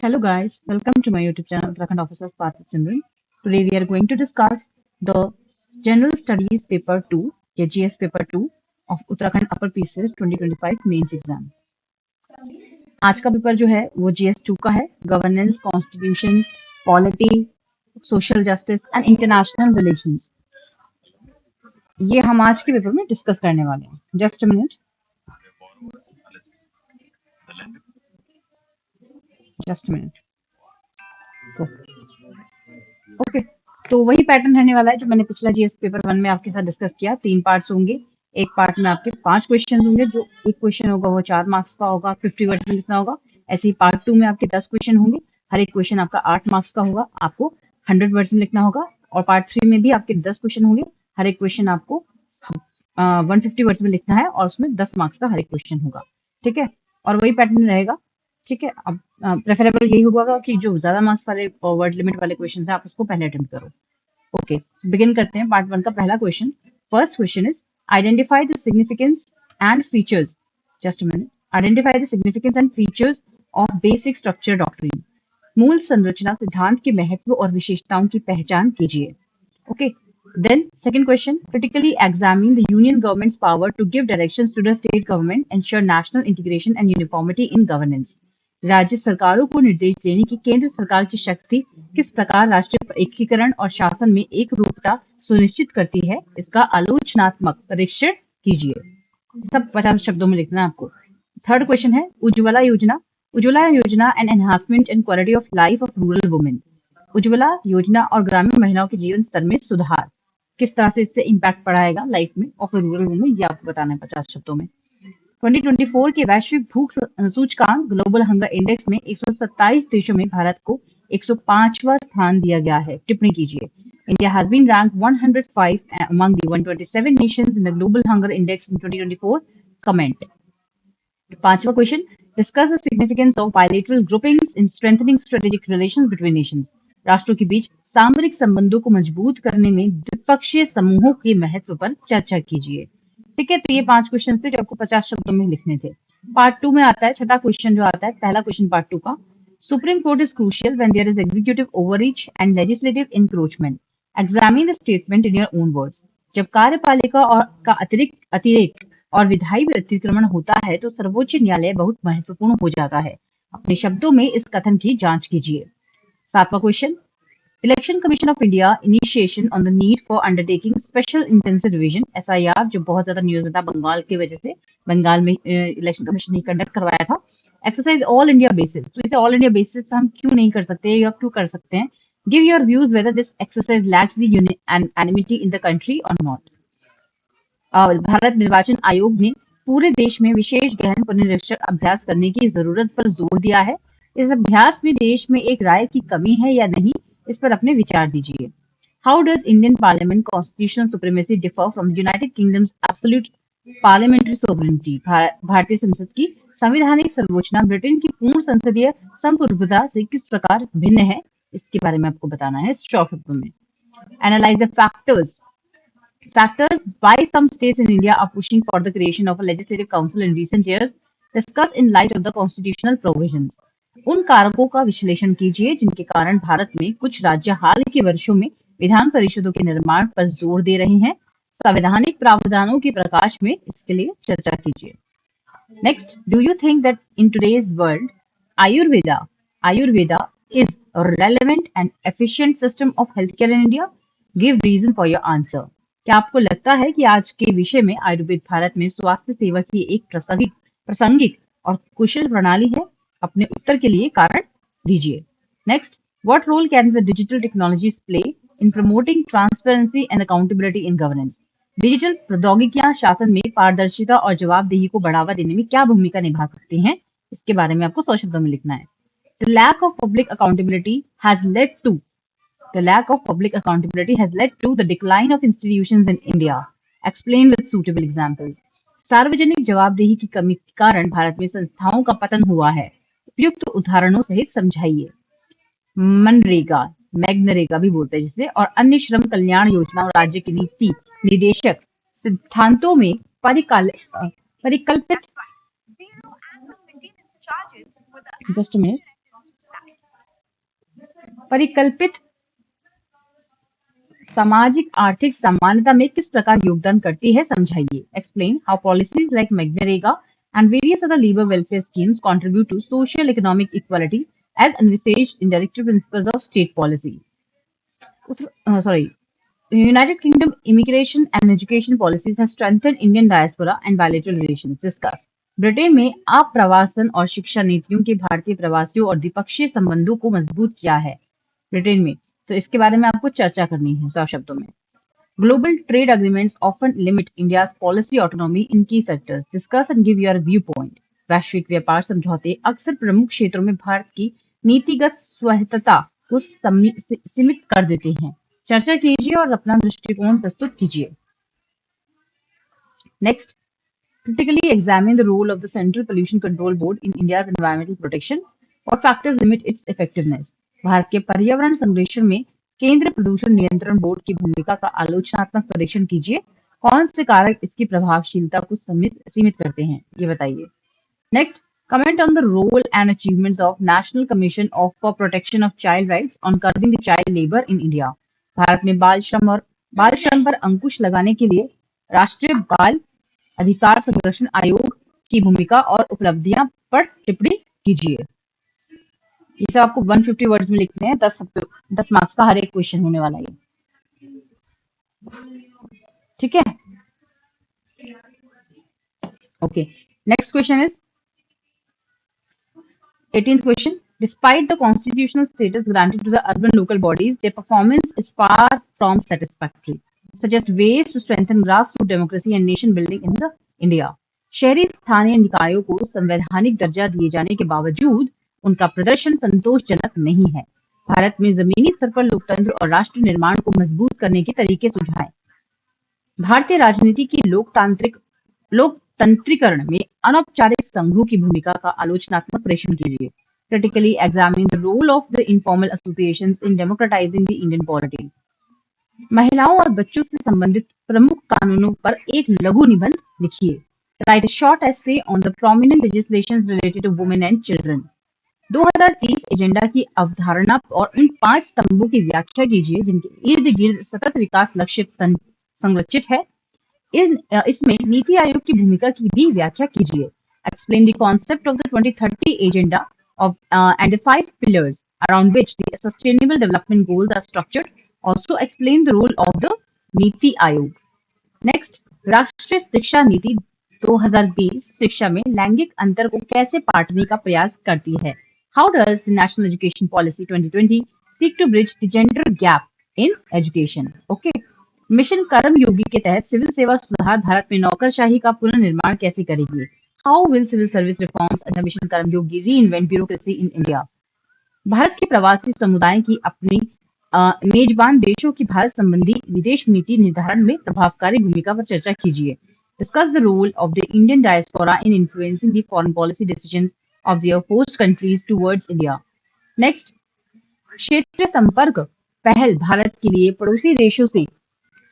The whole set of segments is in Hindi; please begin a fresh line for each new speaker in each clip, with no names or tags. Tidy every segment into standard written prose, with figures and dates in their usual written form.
Hello guys, welcome to my YouTube channel Uttarakhand Officers Path to Children. Today we are going to discuss the General Studies Paper 2 या GS Paper 2 of Uttarakhand Upper PCS 2025 Mains Exam. आज का पेपर जो है वो GS 2 का है, governance, constitution, polity, social justice and international relations. ये हम आज के पेपर में डिस्कस करने वाले हैं. Just a minute. ओके, तो वही पैटर्न रहने वाला है जो मैंने पिछला जीएस पेपर 1 में आपके साथ डिस्कस किया. 3 पार्ट्स होंगे. एक पार्ट में आपके 5 क्वेश्चन होंगे. जो एक क्वेश्चन होगा वो 4 मार्क्स का होगा, 50 वर्ड में लिखना होगा. ऐसे ही पार्ट 2 में आपके 10 क्वेश्चन होंगे. हर एक क्वेश्चन आपका 8 मार्क्स का होगा. आपको 100 वर्ड्स में लिखना होगा. और पार्ट 3 में भी आपके 10 क्वेश्चन होंगे. हर एक क्वेश्चन आपको 150 वर्ड्स में लिखना है और उसमें 10 मार्क्स का हर एक क्वेश्चन होगा. ठीक है, और वही पैटर्न रहेगा. ठीक है, अब प्रेफरेबल यही होगा कि जो ज्यादा मार्क्स वाले वर्ड लिमिट वाले क्वेश्चन है आप उसको पहले अटेम्प्ट करो. ओके, बिगिन करते हैं पार्ट 1 का पहला question. First question is identify the significance and features. Just a minute. Identify the significance and features of basic structure doctrine. मूल संरचना सिद्धांत के महत्व और विशेषताओं की पहचान कीजिए. Okay, then second question, critically examine the union government's power to give directions to the state government, ensure national integration and uniformity in governance. राज्य सरकारों को निर्देश देने की केंद्र सरकार की शक्ति किस प्रकार राष्ट्रीय एकीकरण और शासन में एक रूपता सुनिश्चित करती है, इसका आलोचनात्मक परीक्षण कीजिए. सब 50 शब्दों में लिखना है आपको. थर्ड क्वेश्चन है उज्ज्वला योजना. उज्ज्वला योजना and enhancement and quality of life of rural women. Ujjwala योजना और ग्रामीण महिलाओं के जीवन स्तर में सुधार किस तरह से इससे इम्पैक्ट पड़ाएगा लाइफ में ऑफ रूरल वुमेन, ये आपको बताना है 50 शब्दों में. 2024 के वैश्विक भूख सूचकांक ग्लोबल हंगर इंडेक्स में 127 देशों में भारत को 105वां स्थान दिया गया है. टिप्पणी कीजिए. India has been ranked 105 among the 127 nations in the global hunger index in 2024. Comment. पांचवा question, discuss the significance of bilateral groupings in strengthening strategic relations between Nations. राष्ट्रों के बीच सामरिक संबंधों को मजबूत करने में द्विपक्षीय समूहों के महत्व पर चर्चा कीजिए. ठीक है, तो ये 5 क्वेश्चन थे जो आपको 50 शब्दों में लिखने थे. पार्ट 2 में आता है छठा क्वेश्चन जो आता है, पहला क्वेश्चन पार्ट 2 का. Supreme Court is crucial when there is executive overreach and legislative encroachment. Examine the statement in your own words. जब कार्यपालिका और का अतिरेक और विधायी अतिक्रमण होता है तो सर्वोच्च न्यायालय बहुत महत्वपूर्ण हो जाता है. अपने शब्दों में इस कथन की जांच कीजिए. सातवां question, election commission of India initiation on the need for undertaking special intensive revision. SIR जो बहुत ज्यादा न्यूज में था बंगाल की वजह से, बंगाल में इलेक्शन कमीशन ने कंडक्ट करवाया था. Exercise all India basis. तो इसे ऑल इंडिया बेसिस पे हम क्यों नहीं कर सकते या क्यों कर सकते हैं? Give your views whether this exercise lakhs the unity in the country और नॉट. भारत निर्वाचन आयोग ने पूरे देश में विशेष गहन पुनरीक्षण अभ्यास करने की जरूरत पर जोर दिया है. इस अभ्यास में देश में एक राय की कमी है या नहीं, इस पर अपने विचार दीजिए. How does Indian parliament constitutional supremacy differ from United kingdoms absolute parliamentary sovereignty. भारतीय संसद की संवैधानिक सर्वोच्चता ब्रिटेन की पूर्ण संसदीय संप्रभुता से किस प्रकार भिन्न है, इसके बारे में आपको बताना है शॉर्ट शब्दों में. Analyse the factors why some states in India are pushing for the creation of a legislative council in recent years, discussed in light of the constitutional provisions. उन कारकों का विश्लेषण कीजिए जिनके कारण भारत में कुछ राज्य हाल के वर्षों में विधान परिषदों के निर्माण पर जोर दे रहे हैं. संवैधानिक प्रावधानों के प्रकाश में इसके लिए चर्चा कीजिए. Next, do you think that in today's world Ayurveda is a relevant and efficient system of healthcare in India? Give reason for your answer. क्या आपको लगता है कि आज के विषय में आयुर्वेद भारत में स्वास्थ्य सेवा की एक प्रासंगिक और कुशल प्रणाली है? अपने उत्तर के लिए कारण दीजिए. Next, what role can the digital technologies play in promoting transparency and accountability in governance. Digital प्रौद्योगिकियां शासन में पारदर्शिता और जवाबदेही को बढ़ावा देने में क्या भूमिका निभा सकती हैं, इसके बारे में आपको 100 शब्दों में लिखना है. The lack of public accountability has led to the decline of institutions in India. Explain with suitable examples. सार्वजनिक जवाबदेही की कमी के कारण भारत में संस्थाओं का पतन हुआ है. उपयुक्त उदाहरणों सहित समझाइए. मैग्नरेगा भी बोलते हैं जिसे, और अन्य श्रम कल्याण योजना और राज्य की नीति निर्देशक सिद्धांतों में परिकल्पित. Just a minute. परिकल्पित सामाजिक आर्थिक समानता में किस प्रकार योगदान करती है, समझाइए। एक्सप्लेन हाउ पॉलिसीज लाइक मनरेगा and various other labour welfare schemes contribute to social economic equality as envisaged in directive principles of state policy. Sorry. United Kingdom immigration and education policies have strengthened Indian diaspora and bilateral relations. Discuss. Britain में आप्रवासन और शिक्षा नीतियों के भारतीय प्रवासियों और द्विपक्षीय संबंधों को मजबूत किया है ब्रिटेन में, तो इसके बारे में आपको चर्चा करनी है 100 शब्दों में। Global trade agreements often limit India's policy autonomy in key sectors. Discuss and give your viewpoint. वैश्विक व्यापार समझौते अक्सर प्रमुख क्षेत्रों में भारत की नीतिगत स्वायत्तता को सीमित कर देते हैं। चर्चा कीजिए और अपना दृष्टिकोण प्रस्तुत कीजिए। Next, critically examine the role of the Central Pollution Control Board in India's environmental protection. What factors limit its effectiveness? Bharat के पर्यावरण संरक्षण में केंद्र प्रदूषण नियंत्रण बोर्ड की भूमिका का आलोचनात्मक प्रदर्शन कीजिए। कौन से कारक इसकी प्रभावशीलता को सीमित करते हैं, ये बताइए। Next, comment on the role and achievements of National Commission for Protection of Child Rights on curbing the child labour in India. Bharat में बाल श्रम पर अंकुश लगाने के लिए राष्ट्रीय बाल अधिकार संरक्षण आयोग की भूमिका और उपलब्धियां पर टिप्पणी कीजिए। ये सब आपको 150 वर्ड्स में लिखने हैं। 10 मार्क्स का हर एक क्वेश्चन होने वाला है, ठीक है। Okay, next question is 18th question. Despite the constitutional status granted to the urban local bodies, their performance is far from satisfactory. Suggest ways to strengthen grassroots democracy and nation building in the India. शहरी स्थानीय निकायों को संवैधानिक दर्जा दिए जाने के बावजूद उनका प्रदर्शन संतोषजनक नहीं है। भारत में जमीनी स्तर पर लोकतंत्र और राष्ट्र निर्माण को मजबूत करने के तरीके सुझाएं। भारतीय राजनीति की लोकतंत्रीकरण में अनौपचारिक संघों की भूमिका का आलोचनात्मक प्रदर्शन कीजिए। Critically examine the role of the informal associations in democratising the Indian polity. महिलाओं और बच्चों से संबंधित प्रमुख कानूनों पर एक लघु निबंध लिखिए। Write a short essay on the prominent legislations related to women and children. 2030 agenda की अवधारणा और उन 5 स्तंभों की व्याख्या कीजिए जिनके इर्द गिर्द सतत विकास लक्ष्य संरचित है। इसमें नीति आयोग की भूमिका की भी व्याख्या कीजिए। Explain the concept of the 2030 agenda and the 5 pillars around which the sustainable development goals are structured. Also explain the role of the NITI Aayog. Next, राष्ट्रीय शिक्षा नीति 2020 शिक्षा में लैंगिक अंतर को कैसे पाटने का प्रयास करती है? How does the National Education Policy 2020 seek to bridge the gender gap in education? Okay. Mission Karmayogi के तहत सिविल सेवा सुधार भारत में नौकरशाही का पुनर्निर्माण कैसे करेगी? How will civil service reforms under mission Karmayogi reinvent bureaucracy in India? Bharat के प्रवासी समुदाय की अपनी मेजबान देशों की भारत संबंधी विदेश नीति निर्धारण में प्रभावकारी भूमिका पर चर्चा कीजिए। Discuss the role of the Indian diaspora in influencing the foreign policy decisions of their host countries towards India. Next, क्षेत्रीय संपर्क पहल भारत के लिए पड़ोसी देशों से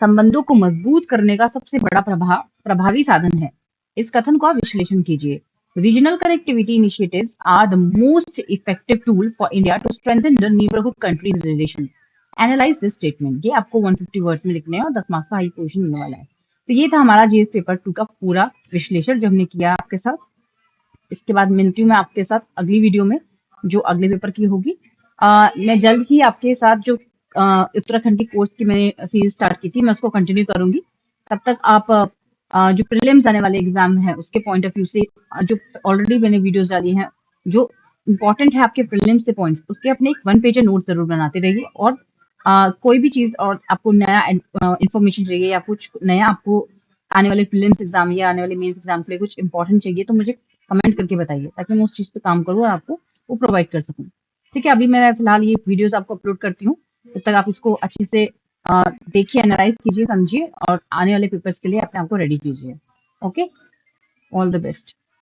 संबंधों को मजबूत करने का सबसे बड़ा प्रभावी साधन है। इस कथन का विश्लेषण कीजिए। Regional connectivity initiatives are the most effective tool for India to strengthen the neighborhood countries' relations. Analyze this statement. ये आपको 150 वर्ड्स में लिखने हैं और 10 मार्क्स का हाई क्वेश्चन होने वाला है। तो ये था हमारा जीएस पेपर 2 का पूरा विश्लेषण जो हमने किया आपके साथ। इसके बाद मिलती हूँ मैं आपके साथ अगली वीडियो में जो अगले पेपर की होगी। मैं जल्द ही आपके साथ जो उत्तराखंड की कोर्स की मैंने सीरीज स्टार्ट की थी मैं उसको कंटिन्यू करूंगी। तब तक आप जो प्रीलिम्स आने वाले एग्जाम है उसके पॉइंट ऑफ व्यू से जो ऑलरेडी मैंने वीडियोस डाली हैं जो इम्पोर्टेंट है आपके प्रीलिम्स से पॉइंट्स उसके अपने एक 1 पेज नोट जरूर बनाते रहिए। और कोई भी चीज और आपको नया इन्फॉर्मेशन चाहिए या कुछ नया आपको आने वाले प्रीलिम्स एग्जाम या आने वाले मेंस एग्जाम के लिए कुछ इंपॉर्टेंट चाहिए तो मुझे कमेंट करके बताइए ताकि मैं उस चीज पे काम करूँ और आपको वो प्रोवाइड कर सकूँ। ठीक है, अभी मैं फिलहाल ये वीडियोस आपको अपलोड करती हूँ, तब तक आप इसको अच्छे से देखिए, एनालाइज कीजिए, समझिए और आने वाले पेपर्स के लिए अपने आप को रेडी कीजिए। Okay, all the best.